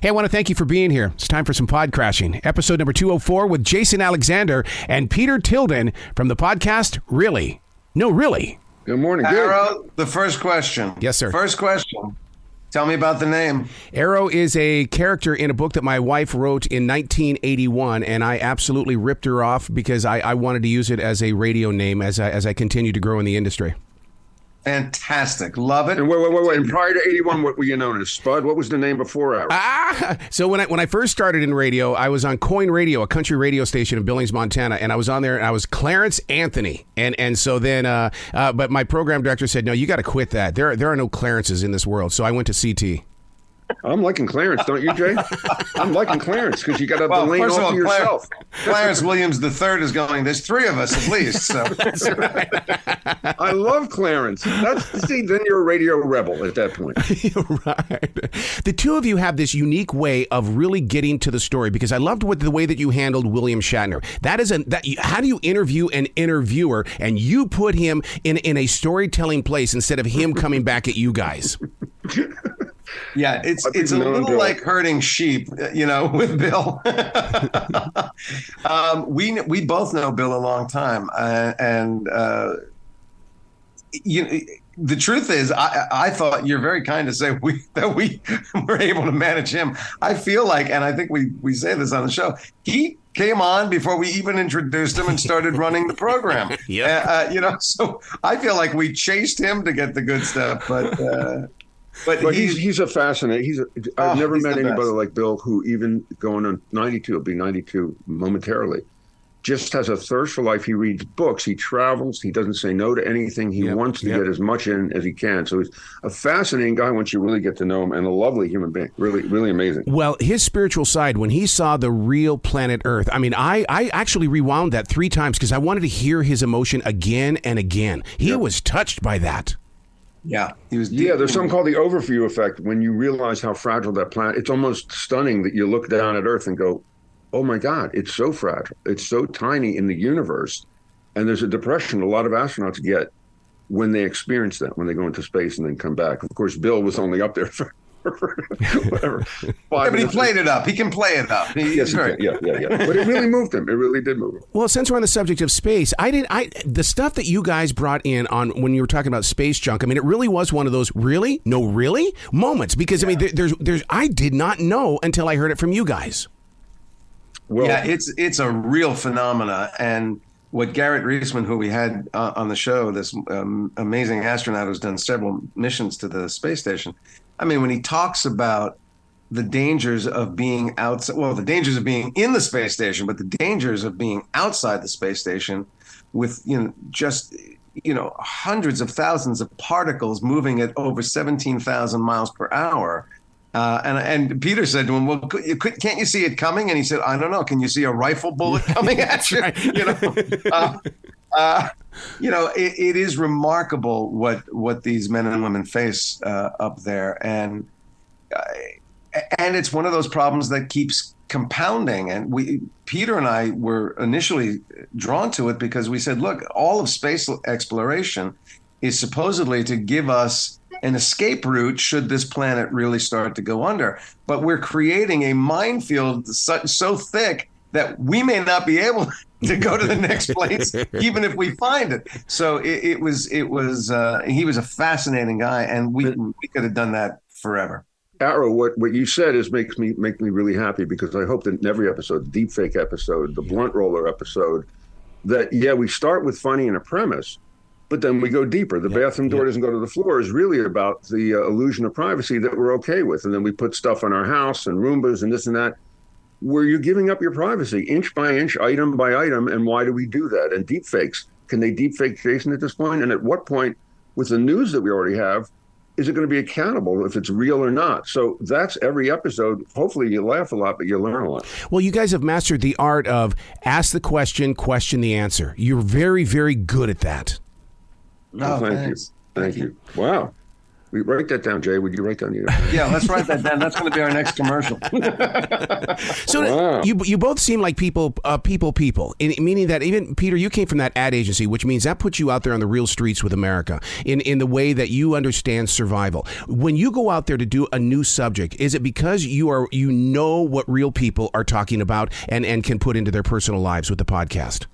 Hey, I want to thank you for being here. It's time for some pod crashing. Episode number 204 with Jason Alexander and Peter Tilden from the podcast Really? No, Really? Good morning. Arrow, the first question. Yes, sir. First question. Tell me about the name. Arrow is a character in a book that my wife wrote in 1981, and I absolutely ripped her off because I wanted to use it as a radio name as I continue to grow in the industry. Fantastic. Love it. And wait. And prior to 81, what were you known as? Spud? What was the name before Arrow? So when I first started in radio, I was on Coin Radio, a country radio station in Billings, Montana, and I was on there, and I was Clarence Anthony. And so then, but my program director said, no, you got to quit that. There are no Clarences in this world. So I went to CT. I'm liking Clarence, don't you, Jay? I'm liking Clarence because you got to lane first of off all, to yourself. Clarence Williams III is going, there's three of us at least. So. That's right. I love Clarence. Then you're a radio rebel at that point. You're right. The two of you have this unique way of really getting to the story because I loved the way that you handled William Shatner. How do you interview an interviewer and you put him in a storytelling place instead of him coming back at you guys? Yeah, it's a little Bill. like herding sheep, with Bill. We both know Bill a long time, and the truth is, I thought you're very kind to say that we were able to manage him. I feel like, and I think we say this on the show, he came on before we even introduced him and started running the program. Yeah, so I feel like we chased him to get the good stuff, But he's a fascinating. I've never met anybody best. like Bill who, even going on 92, will be 92 momentarily, just has a thirst for life. He reads books. He travels. He doesn't say no to anything. He wants to get as much in as he can. So he's a fascinating guy once you really get to know him, and a lovely human being. Really, really amazing. Well, his spiritual side, when he saw the real planet Earth, I mean, I actually rewound that 3 times because I wanted to hear his emotion again and again. He was touched by that. Yeah, he was. There's something called the overview effect. When you realize how fragile that planet, it's almost stunning that you look down at Earth and go, "Oh my God, it's so fragile. It's so tiny in the universe." And there's a depression a lot of astronauts get when they experience that, when they go into space and then come back. Of course, Bill was only up there for whatever. But he played it up. He can play it up. Yeah. But it really moved him. It really did move him. Well, since we're on the subject of space, the stuff that you guys brought in on when you were talking about space junk, I mean, it really was one of those really moments because I mean, there's I did not know until I heard it from you guys. Well, it's a real phenomena, and what Garrett Reisman, who we had on the show, this amazing astronaut who's done several missions to the space station. I mean, when he talks about the dangers of being outside, well, the dangers of being in the space station, but the dangers of being outside the space station with, hundreds of thousands of particles moving at over 17,000 miles per hour. And Peter said to him, well, can't you see it coming? And he said, I don't know. Can you see a rifle bullet coming at you? It is remarkable what these men and women face up there. And it's one of those problems that keeps compounding. And Peter and I were initially drawn to it because we said, look, all of space exploration is supposedly to give us an escape route should this planet really start to go under. But we're creating a minefield so thick that we may not be able to go to the next place, even if we find it. So he was a fascinating guy, and we could have done that forever. Arrow, what you said makes me really happy because I hope that in every episode, the deepfake episode, the blunt roller episode, that we start with funny and a premise, but then we go deeper. The bathroom door doesn't go to the floor is really about the illusion of privacy that we're okay with. And then we put stuff on our house and Roombas and this and that, where you're giving up your privacy inch by inch, item by item. And why do we do that? And deepfakes, can they deepfake Jason at this point? And at what point, with the news that we already have, is it going to be accountable if it's real or not? So that's every episode. Hopefully you laugh a lot, but you learn a lot. Well, you guys have mastered the art of ask the question the answer. You're very, very good at that. No, thank you. Wow. Write that down, Jay. Would you write down? Yeah, let's write that down. That's going to be our next commercial. So Wow. you both seem like people, meaning that even, Peter, you came from that ad agency, which means that puts you out there on the real streets with America in the way that you understand survival. When you go out there to do a new subject, is it because you know what real people are talking about and can put into their personal lives with the podcast?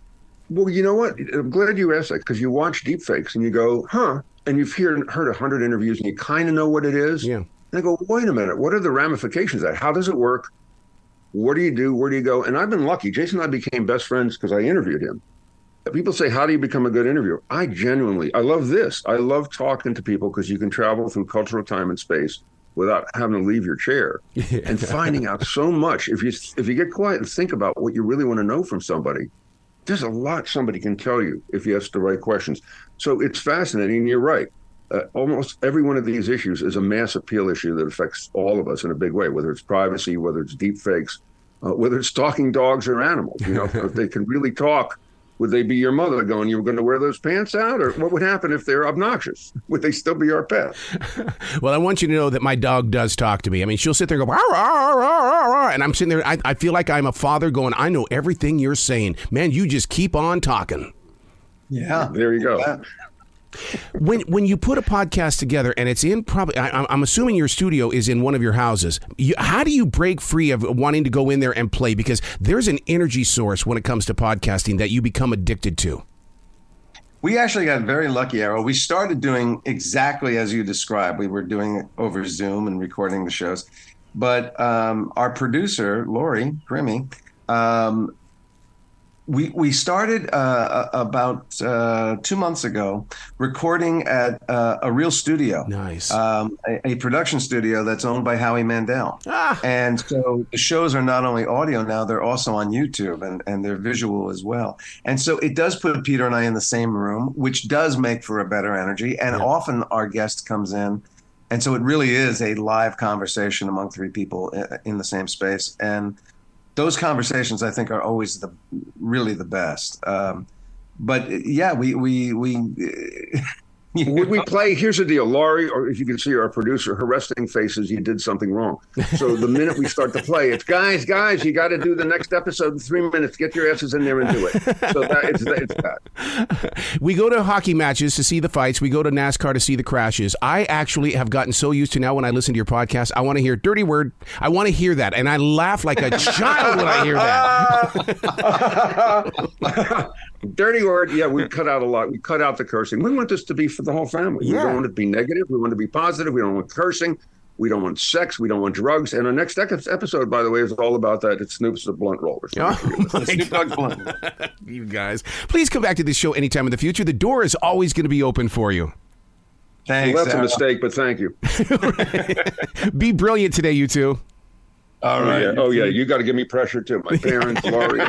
Well, you know what? I'm glad you asked that, because you watch deepfakes and you go, huh? And you've heard 100 interviews and you kind of know what it is. Yeah. And I go, wait a minute. What are the ramifications of that? How does it work? What do you do? Where do you go? And I've been lucky. Jason and I became best friends because I interviewed him. People say, how do you become a good interviewer? I love this. I love talking to people because you can travel through cultural time and space without having to leave your chair and finding out so much. If you get quiet and think about what you really want to know from somebody, there's a lot somebody can tell you if you ask the right questions. So it's fascinating. You're right. Almost every one of these issues is a mass appeal issue that affects all of us in a big way, whether it's privacy, whether it's deep fakes, whether it's talking dogs or animals. You know, if they can really talk, would they be your mother going, you were going to wear those pants out? Or what would happen if they're obnoxious? Would they still be our pet? Well, I want you to know that my dog does talk to me. I mean, she'll sit there and go, "Arr, arr, arr, arr," and I'm sitting there. I feel like I'm a father going, I know everything you're saying. Man, you just keep on talking. Yeah. There you go. Yeah. When you put a podcast together and it's in I'm assuming your studio is in one of your houses. How do you break free of wanting to go in there and play? Because there's an energy source when it comes to podcasting that you become addicted to. We actually got very lucky, Arrow. We started doing exactly as you described. We were doing it over Zoom and recording the shows. But our producer, Lori Grimmy, we started about 2 months ago recording at a real studio. Nice. A production studio that's owned by Howie Mandel. And so the shows are not only audio now, they're also on YouTube and they're visual as well. And so it does put Peter and I in the same room, which does make for a better energy. And often our guest comes in. And so it really is a live conversation among three people in the same space. And those conversations, I think, are always really the best. But yeah, we Would we play? Here's the deal, Laurie, or if you can see our producer, her resting face is you did something wrong. So the minute we start to play, it's guys, you got to do the next episode in 3 minutes. Get your asses in there and do it. So it's that. We go to hockey matches to see the fights. We go to NASCAR to see the crashes. I actually have gotten so used to now when I listen to your podcast, I want to hear dirty word. I want to hear that. And I laugh like a child when I hear that. Dirty word. Yeah, we cut out a lot. We cut out the cursing. We want this to be for the whole family. Yeah. We don't want it to be negative. We want it to be positive. We don't want cursing. We don't want sex. We don't want drugs. And our next episode, by the way, is all about that. It's Snoop's the Blunt Roller. Oh, my God. You guys, please come back to this show anytime in the future. The door is always going to be open for you. Thanks. Well, that's a mistake, but thank you. Be brilliant today, you two. All right. Oh, yeah. You got to give me pressure, too. My parents, Laurie.